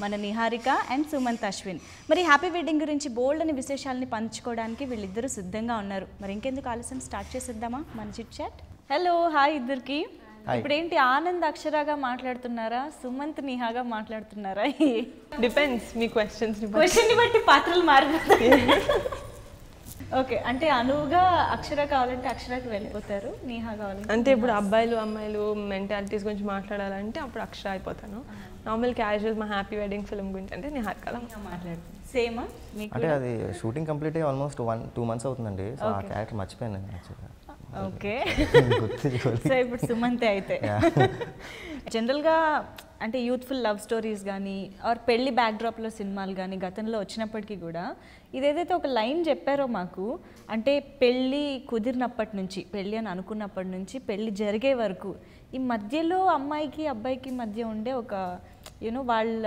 మన నిహారిక అండ్ సుమంత్ అశ్విన్ మరి happy wedding గురించి బోల్డ్ అని విశేషాలని పంచుకోవడానికి వీళ్ళిద్దరూ సిద్ధంగా ఉన్నారు. మరి ఇంకెందుకు ఆలస్యం స్టార్ట్ చేసేద్దామా మన చిట్ చాట్. హలో హాయ్ ఇద్దరికి. ఇప్పుడు ఏంటి ఆనంద్ అక్షరాగా మాట్లాడుతున్నారా, సుమంత్ నిహాగా మాట్లాడుతున్నారా? డిపెండ్స్ మీ క్వశ్చన్ ని బట్టి పాత్రలు మారిపోతాయి. ఓకే, అంటే అనువుగా అక్షర కావాలంటే అక్షరాకి వెళ్ళిపోతారు, నిహా కావాలంటే అంటే ఇప్పుడు అబ్బాయిలు అమ్మాయిలు మెంటాలిటీస్ గురించి మాట్లాడాలంటే అప్పుడు అక్షర అయిపోతాను. నార్మల్ క్యాజువల్ మా హ్యాపీ వెడ్డింగ్ ఫిల్మ్ గురించి అంటే నిహారికలా మాట్లాడుతాను. సేమా మీకు? అంటే అది షూటింగ్ కంప్లీట్ అయ్యి ఆల్మోస్ట్ 1-2 months అవుతుందండి. సో ఆ క్యారెక్టర్ మర్చిపోయాను నేను యాక్చువల్గా. ఓకే, సో ఇప్పుడు సుమంతే అయితే. జనరల్గా అంటే యూత్ఫుల్ లవ్ స్టోరీస్ కానీ ఆర్ పెళ్లి బ్యాక్డ్రాప్లో సినిమాలు కానీ గతంలో వచ్చినప్పటికీ కూడా ఇదేదైతే ఒక లైన్ చెప్పారో మాకు, అంటే పెళ్ళి కుదిరినప్పటి నుంచి, పెళ్ళి అని అనుకున్నప్పటి నుంచి పెళ్ళి జరిగే వరకు ఈ మధ్యలో అమ్మాయికి అబ్బాయికి మధ్య ఉండే ఒక వాళ్ళ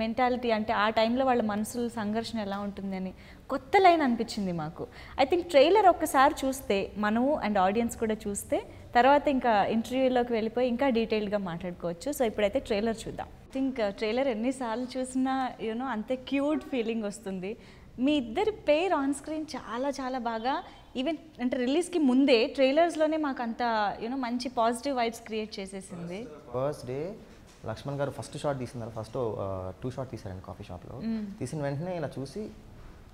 మెంటాలిటీ, అంటే ఆ టైంలో వాళ్ళ మనసుల సంఘర్షణ ఎలా ఉంటుందని కొత్త లైన్ అనిపించింది మాకు. ఐ థింక్ ట్రైలర్ ఒక్కసారి చూస్తే మనము అండ్ ఆడియన్స్ కూడా చూస్తే తర్వాత ఇంకా ఇంటర్వ్యూలోకి వెళ్ళిపోయి ఇంకా డీటెయిల్డ్గా మాట్లాడుకోవచ్చు. సో ఇప్పుడైతే ట్రైలర్ చూద్దాం. ఐ థింక్ ట్రైలర్ ఎన్నిసార్లు చూసినా అంతే క్యూట్ ఫీలింగ్ వస్తుంది. మీ ఇద్దరి పేర్ ఆన్ స్క్రీన్ చాలా చాలా బాగా, ఈవెన్ అంటే రిలీజ్కి ముందే ట్రైలర్స్లోనే మాకు అంత మంచి పాజిటివ్ వైబ్స్ క్రియేట్ చేసేసింది. ఫస్ట్ డే లక్ష్మణ్ గారు ఫస్ట్ షాట్ తీసినారు. ఫస్ట్ 2 షాట్ తీసారండి కాఫీ షాప్లో. తీసిన వెంటనే ఇలా చూసి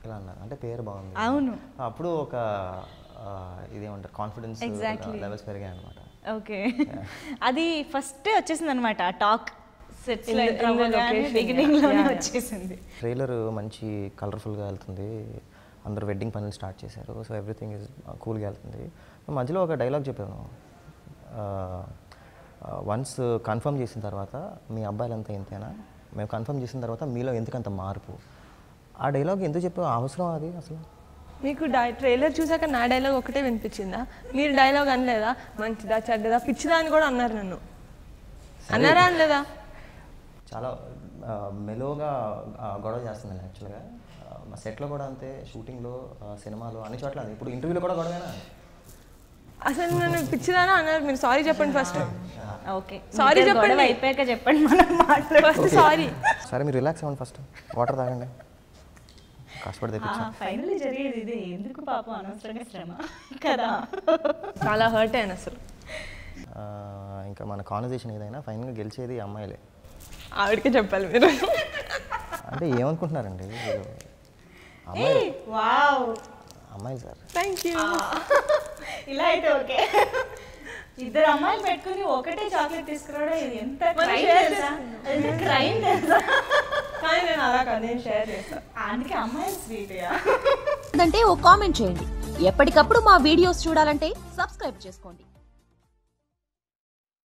ఇలా అన్నారు, అంటే పేరు బాగుంది. అవును, అప్పుడు ఒక ఇదేమంటారు కాన్ఫిడెన్స్ లెవెల్స్ పెరిగాయి అనమాట. ఓకే, అది ఫస్ట్ వచ్చేసింది అనమాట ఆ టాక్ వచ్చేసింది. ట్రైలర్ మంచి కలర్ఫుల్గా వెళ్తుంది, అందరూ వెడ్డింగ్ పనులు స్టార్ట్ చేశారు. సో ఎవ్రీథింగ్ ఈజ్ కూల్గా వెళ్తుంది. మధ్యలో ఒక డైలాగ్ చెప్పాను, వన్స్ కన్ఫర్మ్ చేసిన తర్వాత మీ అబ్బాయిలంతా ఇంతేనా, మేము కన్ఫర్మ్ చేసిన తర్వాత మీలో ఎందుకంత మార్పు. ఆ డైలాగ్ ఎందుకు చెప్పావు, అవసరం అది అసలు? మీకు ట్రైలర్ చూసాక నా డైలాగ్ ఒకటే వినిపించిందా? మీరు డైలాగ్ అనలేదా? మంచిదా చెడ్డదా పిచ్చిదా అని కూడా అన్నారు నన్ను, అన్నారా అనలేదా? చాలా మెలోగా గొడవ చేస్తుందండి యాక్చువల్గా. మా సెట్లో కూడా అంతే, షూటింగ్లో, సినిమాలో, అన్ని చోట్ల అది. ఇప్పుడు ఇంటర్వ్యూలో కూడా గొడవేనా? అసలు నన్ను పిచ్చిదానా అన్నారు. మీరు సారీ చెప్పండి ఫస్ట్. ఓకే, సారీ చెప్పండి, అయిపోయాక చెప్పండి, మనం ఫస్ట్ సారీ. సరే మీరు రిలాక్స్ అవ్వండి, ఫస్ట్ వాటర్ తాగండి, కష్టపడి తెప్పించా. ఫైనల్లీ జరిగేది ఇది, ఎందుకు పాపం అనవసరంగా శ్రమ కదా. చాలా హర్ట్ అయ్యాను అసలు. ఇంకా మన కాన్వర్సేషన్ ఏదైనా ఫైనల్గా గెలిచేది అమ్మాయిలే. ఆవిడకే చెప్పాలి మీరు. అంటే ఏమనుకుంటున్నారండి అమ్మాయిలు సార్? Thank you. ఇలా అయితే ఓకే. ఇద్దరు అమ్మాయిలు పెట్టుకుని ఒకటే చాక్లెట్ తీసుకురావడం ఇది ఎంత క్రైమ్ తెలుసా? కానీ నేను అలా కాదు, నేను షేర్ చేస్తాను. అందుకే అమ్మాయిలు స్వీట్ అంటే ఓ కామెంట్ చేయండి. ఎప్పటికప్పుడు మా వీడియోస్ చూడాలంటే సబ్స్క్రైబ్ చేసుకోండి.